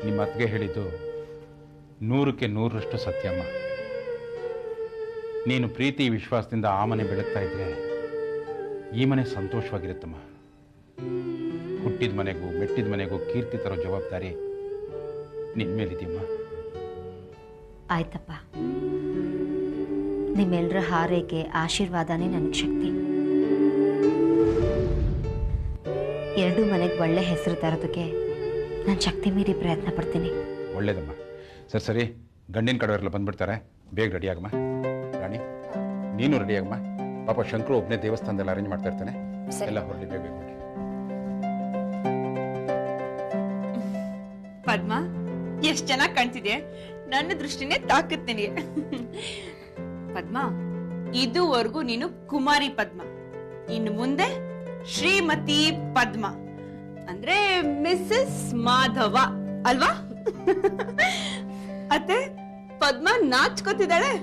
ನಿಮ್ಮ ಅತ್ತಿಗೆ ಹೇಳಿದ್ದು 100ಕ್ಕೆ 100ರಷ್ಟು ಸತ್ಯಮ್ಮ. ನೀನು ಪ್ರೀತಿ ವಿಶ್ವಾಸದಿಂದ ಆ ಮನೆ ಬೆಳಗ್ತಾ ಇದ್ರೆ ಈ ಮನೆ ಸಂತೋಷವಾಗಿರುತ್ತಮ್ಮ. ಹುಟ್ಟಿದ ಮನೆಗೂ ಮೆಟ್ಟಿದ ಮನೆಗೂ ಕೀರ್ತಿ ತರೋ ಜವಾಬ್ದಾರಿ ನಿನ್ನ ಮೇಲಿದೆಯಮ್ಮ. ಆಯ್ತಪ್ಪ, ನಿಮ್ಮೆಲ್ಲರ ಹಾರೈಕೆ ಆಶೀರ್ವಾದನೇ ನನಗೆ ಶಕ್ತಿ. ಎರಡೂ ಮನೆಗೆ ಒಳ್ಳೆ ಹೆಸರು ತರೋದಕ್ಕೆ ನಾನು ಶಕ್ತಿ ಮೀರಿ ಪ್ರಯತ್ನ ಪಡ್ತೀನಿ. ಒಳ್ಳೇದಮ್ಮ. ಸರಿ, ಗಂಡಿನ ಕಡೆಯವರೆಲ್ಲ ಬಂದ್ಬಿಡ್ತಾರೆ, ಬೇಗ ರೆಡಿಯಾಗಮ್ಮ. ರಾಣಿ, ನೀನು ರೆಡಿಯಾಗಮ್ಮ. ಪಾಪ ಶಂಕರು ಒಬ್ಬನೇ ದೇವಸ್ಥಾನದಲ್ಲಿ ಅರೇಂಜ್ ಮಾಡ್ತಾ ಇರ್ತಾನೆ, ಎಲ್ಲ ಹೊರಡಿ ಬೇಗ ಬೇಗ ಮಾಡಿ. ಪದ್ಮ, ಎಷ್ಟು ಚೆನ್ನಾಗಿ ಕಾಣ್ತಿದೆ. ನನ್ನ ದೃಷ್ಟಿನೇ ತಾಕುತ್ತೇನೆ. ಪದ್ಮ, ಇದುವರೆಗೂ ನೀನು ಕುಮಾರಿ ಪದ್ಮ, ಇನ್ನು ಮುಂದೆ ಶ್ರೀಮತಿ ಪದ್ಮ ಅಂದ್ರೆ ಮಿಸಸ್ ಮಾಧವ ಅಲ್ವಾ? ಅತ್ತೆ, ಪದ್ಮ ನಾಚ್ಕೋತಿದ್ದಾಳೆ.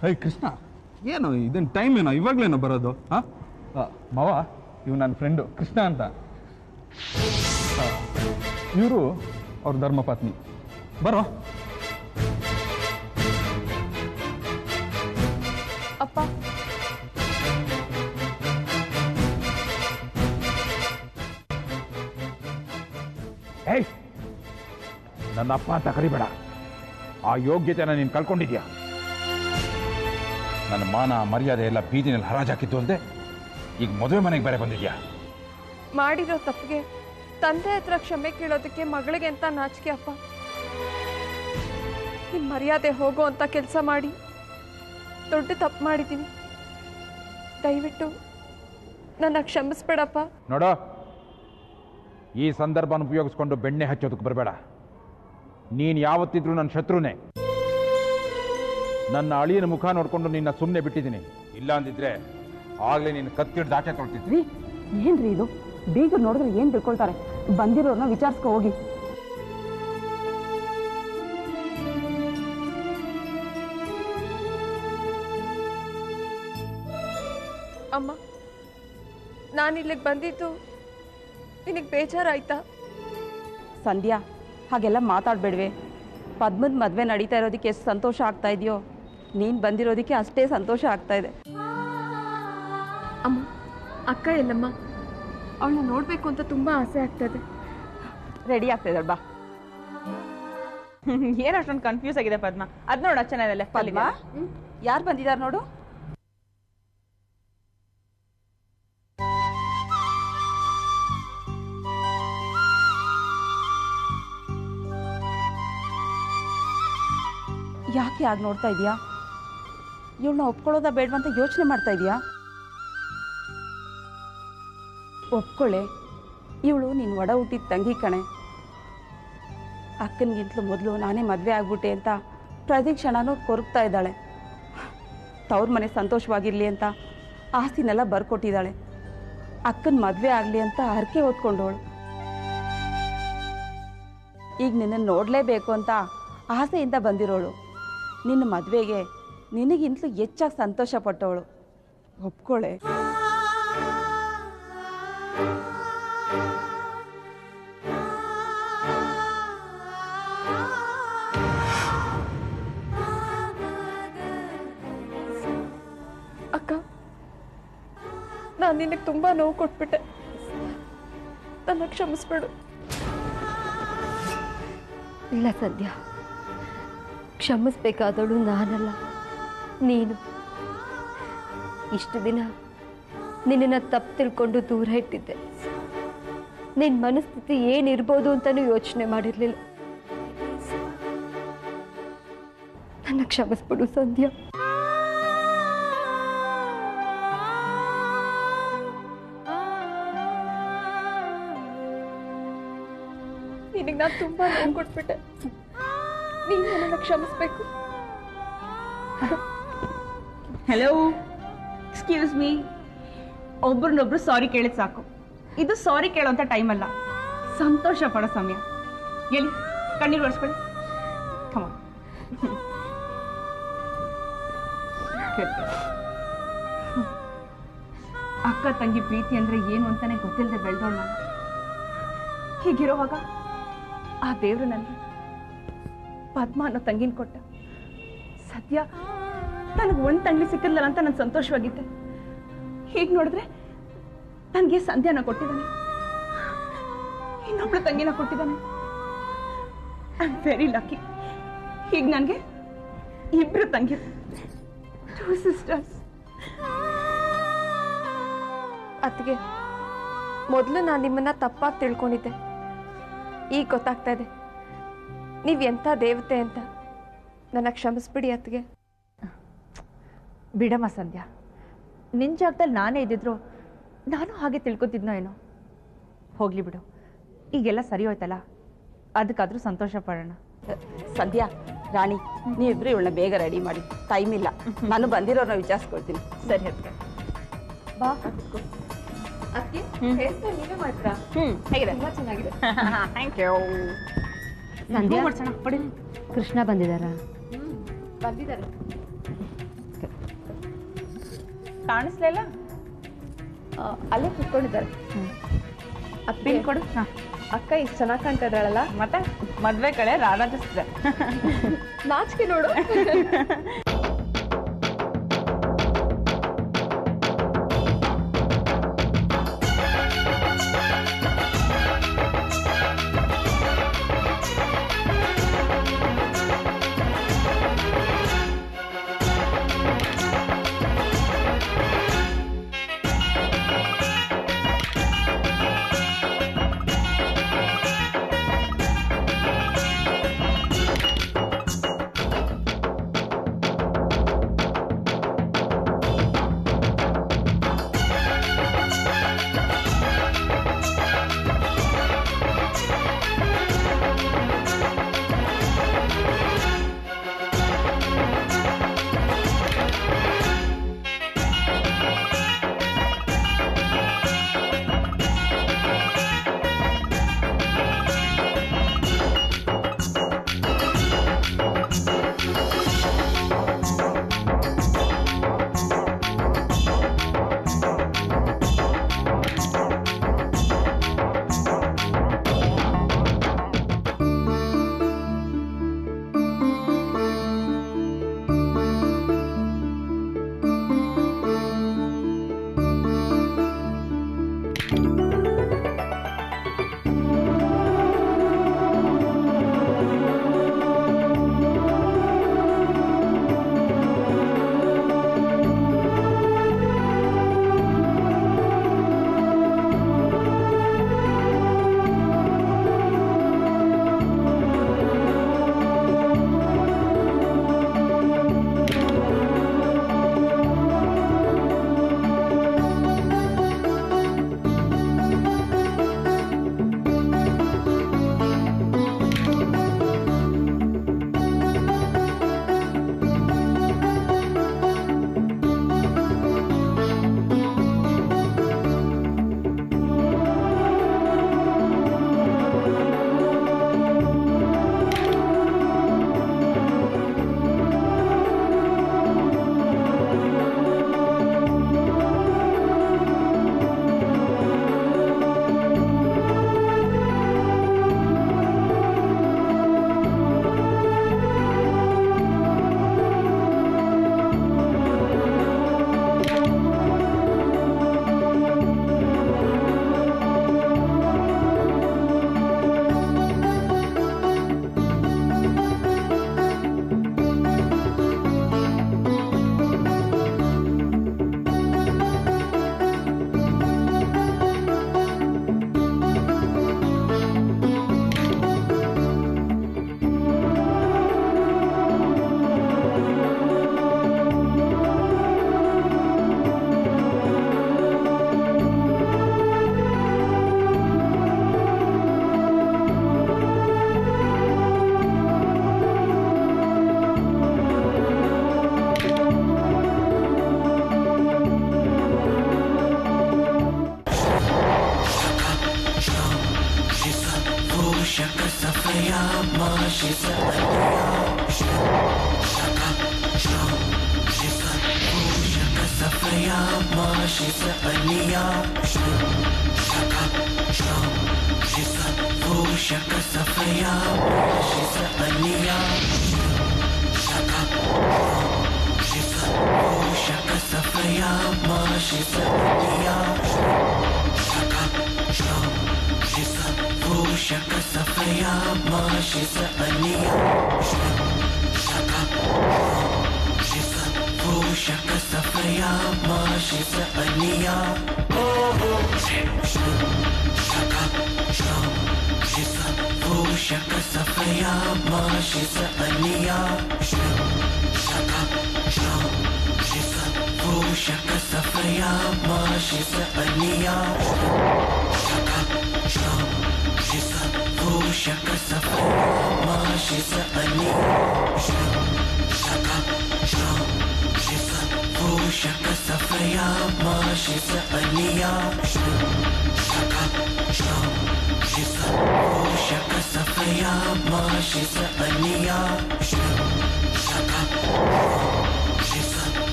ಹೇ ಕೃಷ್ಣ, ಏನು ಇದನ್ನ ಟೈಮ್ ಏನೋ ಇವಾಗಲೇನೋ ಬರೋದು? ಹಾಂ ಮಾವ, ಇವ್ ನನ್ನ ಫ್ರೆಂಡು ಕೃಷ್ಣ ಅಂತ. ಇವರು ಅವ್ರ ಧರ್ಮಪತ್ನಿ. ಬರೋ. ಅಪ್ಪ, ಏಯ್, ನನ್ನ ಅಪ್ಪ ಅಂತ ಕರಿಬೇಡ. ಆ ಯೋಗ್ಯತೆನ ನೀನು ಕಳ್ಕೊಂಡಿದ್ಯಾ. ನನ್ನ ಮಾನ ಮರ್ಯಾದೆ ಎಲ್ಲ ಬೀದಿನಲ್ಲಿ ಹರಾಜಾಕಿತ್ತು ಅಂದೆ, ಈಗ ಮದುವೆ ಮನೆಗೆ ಬೇರೆ ಬಂದಿದ್ಯಾ. ಮಾಡಿರೋ ತಪ್ಪಿಗೆ ತಂದೆ ಹತ್ರ ಕ್ಷಮೆ ಕೇಳೋದಕ್ಕೆ ಮಗಳಿಗೆ ಅಂತ ನಾಚಿಕೆ ಅಪ್ಪ. ನಿಮ್ಮ ಮರ್ಯಾದೆ ಹೋಗೋ ಅಂತ ಕೆಲಸ ಮಾಡಿ ದೊಡ್ಡ ತಪ್ಪು ಮಾಡಿದ್ದೀನಿ. ದಯವಿಟ್ಟು ನನ್ನ ಕ್ಷಮಿಸ್ಬೇಡಪ್ಪ. ನೋಡೋ, ಈ ಸಂದರ್ಭನ ಉಪಯೋಗಿಸ್ಕೊಂಡು ಬೆಣ್ಣೆ ಹಚ್ಚೋದಕ್ಕೆ ಬರಬೇಡ. ನೀನು ಯಾವತ್ತಿದ್ರೂ ನನ್ನ ಶತ್ರುನೇ. ನನ್ನ ಅಳಿಯನ ಮುಖ ನೋಡ್ಕೊಂಡು ನಿನ್ನ ಸುಮ್ಮನೆ ಬಿಟ್ಟಿದ್ದೀನಿ. ಇಲ್ಲ ಅಂದಿದ್ರೆ ಆಗ್ಲೇ ನೀನು ಕತ್ತಿಡ್ದು ಆಚೆ ತೊಳ್ತಿದ್ವಿ. ಏನ್ರಿ ಇದು? ಬೀಗರು ನೋಡಿದ್ರೆ ಏನ್ ತಿಳ್ಕೊಳ್ತಾರೆ? ಬಂದಿರೋರ್ನ ವಿಚಾರಿಸ್ಕೊ ಹೋಗಿ. ಅಮ್ಮ, ನಾನಿಲ್ಲಿಗೆ ಬಂದಿದ್ದು ನಿನಗೆ ಬೇಜಾರಾಯ್ತಾ? ಸಂಧ್ಯಾ, ಹಾಗೆಲ್ಲ ಮಾತಾಡ್ಬೇಡ್ವೆ. ಪದ್ಮದ ಮದುವೆ ನಡೀತಾ ಇರೋದಕ್ಕೆ ಎಷ್ಟು ಸಂತೋಷ ಆಗ್ತಾ ಇದೆಯೋ, ನೀನು ಬಂದಿರೋದಕ್ಕೆ ಅಷ್ಟೇ ಸಂತೋಷ ಆಗ್ತಾ ಇದೆ. ಅಮ್ಮ, ಅಕ್ಕ ಎಲ್ಲಮ್ಮ? ಅವಳನ್ನ ನೋಡಬೇಕು ಅಂತ ತುಂಬ ಆಸೆ ಆಗ್ತದೆ. ರೆಡಿ ಆಗ್ತಾ ಇದ್ದಾಳೆ ಬಾ. ಏನ್ ಅಷ್ಟೊಂದು ಕನ್ಫ್ಯೂಸ್ ಆಗಿದೆ ಪದ್ಮ. ಅದ್ ನೋಡ ಚೆನ್ನಾಗಿದೆ ಪದ್ಮ, ಯಾರು ಬಂದಿದ್ದಾರೆ ನೋಡು. ಯಾಕೆ ಆಗ ನೋಡ್ತಾ ಇದೀಯಾ? ಇವಳನ್ನ ಒಪ್ಕೊಳ್ಳೋದ ಬೇಡವಂತ ಯೋಚನೆ ಮಾಡ್ತಾ ಇದೀಯಾ? ಒಪ್ಕೊಳ್ಳೆ, ಇವಳು ನೀನು ಒಡ ಹುಟ್ಟಿದ ತಂಗಿ ಕಣೆ. ಅಕ್ಕನಿಗಿಂತಲೂ ಮೊದಲು ನಾನೇ ಮದುವೆ ಆಗ್ಬಿಟ್ಟೆ ಅಂತ ಪ್ರತಿ ಕ್ಷಣನೂ ಕೊರಗ್ತಾ ಇದ್ದಾಳೆ. ತವ್ರ ಮನೆ ಸಂತೋಷವಾಗಿರಲಿ ಅಂತ ಆಸ್ತಿನೆಲ್ಲ ಬರ್ಕೊಟ್ಟಿದ್ದಾಳೆ. ಅಕ್ಕನ ಮದುವೆ ಆಗಲಿ ಅಂತ ಹರಕೆ ಹೊತ್ಕೊಂಡವಳು. ಈಗ ನಿನ್ನನ್ನು ನೋಡಲೇಬೇಕು ಅಂತ ಆಸೆಯಿಂದ ಬಂದಿರೋಳು. ನಿನ್ನ ಮದುವೆಗೆ ನಿನಗಿಂತಲೂ ಹೆಚ್ಚಾಗಿ ಸಂತೋಷ ಪಟ್ಟವಳು. ಒಪ್ಕೊಳ್ಳೆ. ಅಕ್ಕ, ನಾನು ನಿನಗೆ ತುಂಬಾ ನೋವು ಕೊಟ್ಬಿಟ್ಟೆ. ನನ್ನ ಕ್ಷಮಿಸ್ಬೇಡು. ಇಲ್ಲ ಸಂಧ್ಯಾ, ಕ್ಷಮಿಸ್ಬೇಕಾದವಳು ನಾನಲ್ಲ, ನೀನು. ಇಷ್ಟು ದಿನ ನಿನ್ನನ್ನು ತಪ್ಪು ತಿಳ್ಕೊಂಡು ದೂರ ಇಟ್ಟಿದ್ದೆ. ನಿನ್ನ ಮನಸ್ಥಿತಿ ಏನಿರ್ಬೋದು ಅಂತಲೂ ಯೋಚನೆ ಮಾಡಿರಲಿಲ್ಲ. ನನ್ನ ಕ್ಷಮಿಸ್ಬಿಡು ಸಂಧ್ಯಾ. ನಿನಗೆ ನಾನು ತುಂಬಾ ನೋವು ಕೊಟ್ಬಿಟ್ಟೆ. ನೀನು ನನ್ನನ್ನು ಕ್ಷಮಿಸ್ಬೇಕು. Hello, excuse me. ಒಬ್ರನ್ನೊಬ್ರು ಸಾರಿ ಕೇಳಿದ್ ಸಾಕು. ಇದು ಸಾರಿ ಕೇಳೋಂಥ ಟೈಮ್ ಅಲ್ಲ, ಸಂತೋಷ ಪಡೋ ಸಮಯ. ಎಲ್ಲಿ ಕಣ್ಣೀರು ಒರೆಸ್ಕೊಳ್ಳಿ. ಕಮ ಅಕ್ಕ ತಂಗಿ ಪ್ರೀತಿ ಅಂದ್ರೆ ಏನು ಅಂತಾನೆ ಗೊತ್ತಿಲ್ಲದೆ ಬೆಳೆದೋಳು ನಾನು. ಹೀಗಿರೋವಾಗ ಆ ದೇವ್ರು ನನಗೆ ಪದ್ಮ ಅನ್ನೋ ತಂಗಿನ ಕೊಟ್ಟ. ಸದ್ಯ ನನಗೆ ಒಂದು ತಂಗಿ ಸಿಕ್ಕಿರ್ಲಿಲ್ಲ ಅಂತ ನಾನು ಸಂತೋಷವಾಗಿದ್ದೆ. ಹೀಗೆ ನೋಡಿದ್ರೆ ನನಗೆ ಸಂಧ್ಯಾನ ಕೊಟ್ಟಿದ್ದಾನೆ, ಇನ್ನೊಬ್ಳು ತಂಗಿನ ಕೊಟ್ಟಿದ್ದಾನೆ. I am very lucky. ಹೀಗೆ ನನಗೆ ಇಬ್ರು ತಂಗಿ, 2 ಸಿಸ್ಟರ್ಸ್. ಅತ್ತಿಗೆ, ಮೊದಲು ನಾನು ನಿಮ್ಮನ್ನ ತಪ್ಪಾಗಿ ತಿಳ್ಕೊಂಡಿದ್ದೆ. ಈಗ ಗೊತ್ತಾಗ್ತಾ ಇದೆ ನೀವು ಎಂಥ ದೇವತೆ ಅಂತ. ನನ್ನ ಕ್ಷಮಿಸ್ಬಿಡಿ ಅತ್ತಿಗೆ. ಬಿಡಮ್ಮ ಸಂಧ್ಯಾ, ನಿನ್ನ ಜಾಗದಲ್ಲಿ ನಾನೇ ಇದ್ದಿದ್ರು ನಾನು ಹಾಗೆ ತಿಳ್ಕೊತಿದ್ನೋ ಏನೋ. ಹೋಗ್ಲಿ ಬಿಡು, ಈಗೆಲ್ಲ ಸರಿ ಹೋಯ್ತಲ್ಲ, ಅದಕ್ಕಾದ್ರೂ ಸಂತೋಷ ಪಡೋಣ. ಸಂಧ್ಯಾ, ರಾಣಿ, ನೀವಿಬ್ರು ಇವಳನ್ನ ಬೇಗ ರೆಡಿ ಮಾಡಿ. ಟೈಮ್ ಇಲ್ಲ, ನಾನು ಬಂದಿರೋರನ್ನ ವಿಚಾರಿಸ್ಕೊಳ್ತೀನಿ. ಸರಿ ಅದಕ್ಕೆ ಬಾ. ಅತ್ತಿಗೆ, ನೀವೇ ಮಾಡ್ತೀರಾ? ಹೇಗಿದೆ? ತುಂಬಾ ಚೆನ್ನಾಗಿದೆ. Thank you. ಸಂಧ್ಯಾ, ಪಡಿ. ಕೃಷ್ಣ ಬಂದಿದ್ದಾರಾ? ಬಂದಿದ್ದಾರೆ. ಕಾಣಿಸ್ಲಿಲ್ಲ? ಅಲ್ಲೇ ಕುತ್ಕೊಂಡಿದ್ದಾರೆ. ಪಿನ್ ಕೊಡು. ಅಕ್ಕ ಇಷ್ಟು ಚೆನ್ನಾಗಿ ಕಾಣ್ತಾ ಇದ್ದಾಳಲ್ಲ. ಮತ್ತೆ ಮದ್ವೆ ಕಡೆ ರಾರಾಜಿಸ್ತಿದೆ. ನಾಚಿಕೆ ನೋಡು.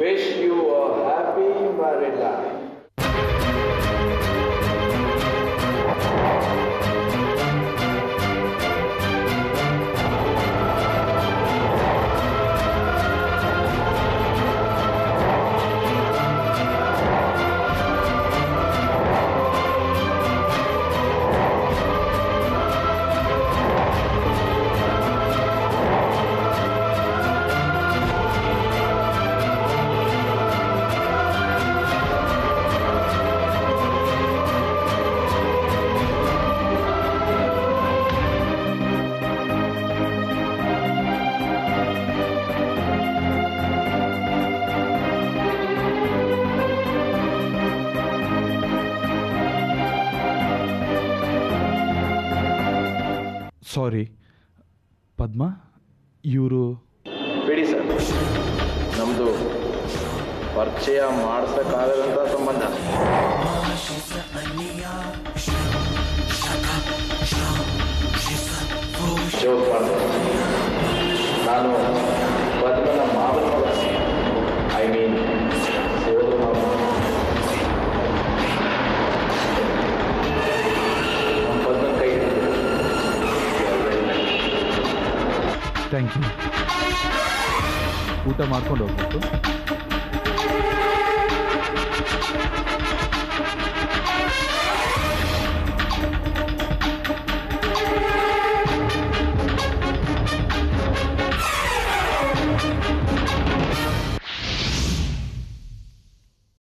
Wish you a happy married life. ಸಾರಿ ಪದ್ಮ, ಇವರು ಬಿಡಿ ಸರ್, ನಮ್ಮದು ಪರಿಚಯ ಮಾಡಿಸೋಕ್ಕಾಗದಂಥ ಸಂಬಂಧ. ಜೋಕ್ ಮಾಡಿದೆ. ನಾನು ಪದ್ಮನ ಮಾವನ ಮಗ, ಐ ಮೀನ್ ಸೋದರ ಮಾವ. ನಮ್ಮ ಪದ್ಮನ ಕೈ ಥ್ಯಾಂಕ್ ಯು. ಊಟ ಮಾಡ್ಕೊಂಡು ಹೋಗ್ಬೇಕು.